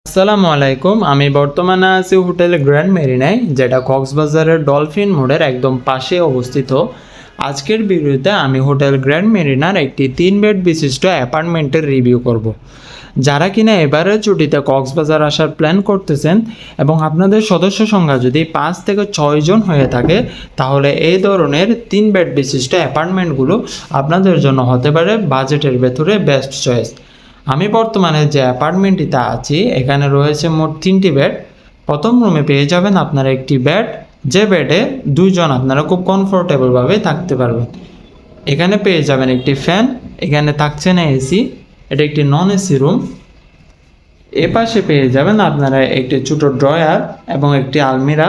আসসালামু আলাইকুম। আমি বর্তমানে আছি হোটেল গ্র্যান্ড মেরিনায়, যেটা কক্সবাজারের ডলফিন মোড়ের একদম পাশে অবস্থিত। আজকের ভিডিওতে আমি হোটেল গ্র্যান্ড মেরিনার একটি 3 বেড বিশিষ্ট অ্যাপার্টমেন্টের রিভিউ করব। যারা কিনা এবারের ছুটিতে কক্সবাজার আসার প্ল্যান করতেছেন এবং আপনাদের সদস্য সংখ্যা যদি 5 থেকে 6 জন হয়ে থাকে, তাহলে এই ধরনের 3 বেড বিশিষ্ট অ্যাপার্টমেন্টগুলো আপনাদের জন্য হতে পারে বাজেটের ভেতরে বেস্ট চয়েস। আমি বর্তমানে যে অ্যাপার্টমেন্টটিতে আছি, এখানে রয়েছে মোট 3টি বেড। প্রথম রুমে পেয়ে যাবেন আপনারা একটি বেড, যে বেডে 2 জন আপনারা খুব কমফোর্টেবলভাবে থাকতে পারবেন। এখানে পেয়ে যাবেন একটি ফ্যান, এখানে থাকছে না এসি, এটা একটি নন এসি রুম। এ পাশে পেয়ে যাবেন আপনারা একটি ছোটো ড্রয়ার এবং একটি আলমিরা।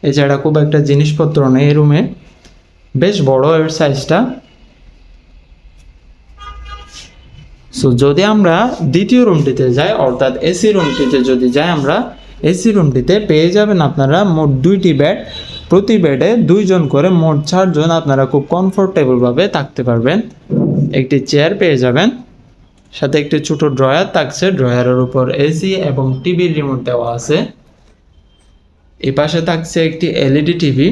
এছাড়া খুব একটা জিনিসপত্র নেই এই রুমে, বেশ বড় এর সাইজটা। সো যদি আমরা দ্বিতীয় রুমটিতে যাই, অর্থাৎ এসি রুমটিতে যদি যাই, আমরা এসি রুমটিতে পেয়ে যাবেন আপনারা মোট 2টি বেড। প্রতি বেডে 2 জন করে মোট 4 জন আপনারা খুব কমফোর্টেবলভাবে থাকতে পারবেন। একটি চেয়ার পেয়ে যাবেন, সাথে একটি ছোটো ড্রয়ার থাকছে, ড্রয়ারের উপর এসি এবং টিভির রিমোট দেওয়া আছে। এই পাশে থাকছে একটি এলইডি টিভি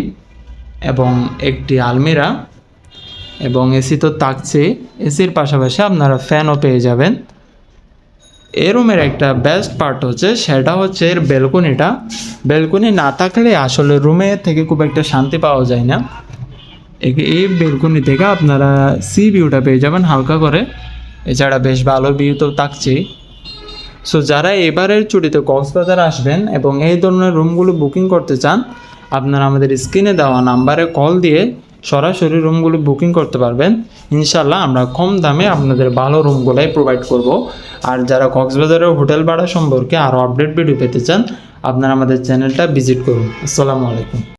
এবং একটি আলমিরা, এবং এসি তো থাকছে। এসির পাশাপাশি আপনারা ফ্যানও পেয়ে যাবেন। এই রুমের একটা বেস্ট পার্ট হচ্ছে, সেটা হচ্ছে এর ব্যালকনিটা। ব্যালকনি না থাকলে আসলে রুমে থেকে খুব একটা শান্তি পাওয়া যায় না। এই ব্যালকনি থেকে আপনারা সি ভিউটা পেয়ে যাবেন হালকা করে। এছাড়া বেশ ভালো ভিউ তো থাকছেই। সো যারা এবারের ছুটিতে কক্সবাজার আসবেন এবং এই ধরনের রুমগুলো বুকিং করতে চান, আপনারা আমাদের স্ক্রিনে দেওয়া নাম্বারে কল দিয়ে সরাসরি রুমগুলো বুকিং করতে পারবেন। ইনশাল্লাহ আমরা কম দামে আপনাদের ভালো রুমগুলাই প্রোভাইড করব। আর যারা কক্সবাজারের হোটেল ভাড়া সম্পর্কে আরও আপডেট ভিডিও পেতে চান, আপনারা আমাদের চ্যানেলটা ভিজিট করুন। আসসালামু আলাইকুম।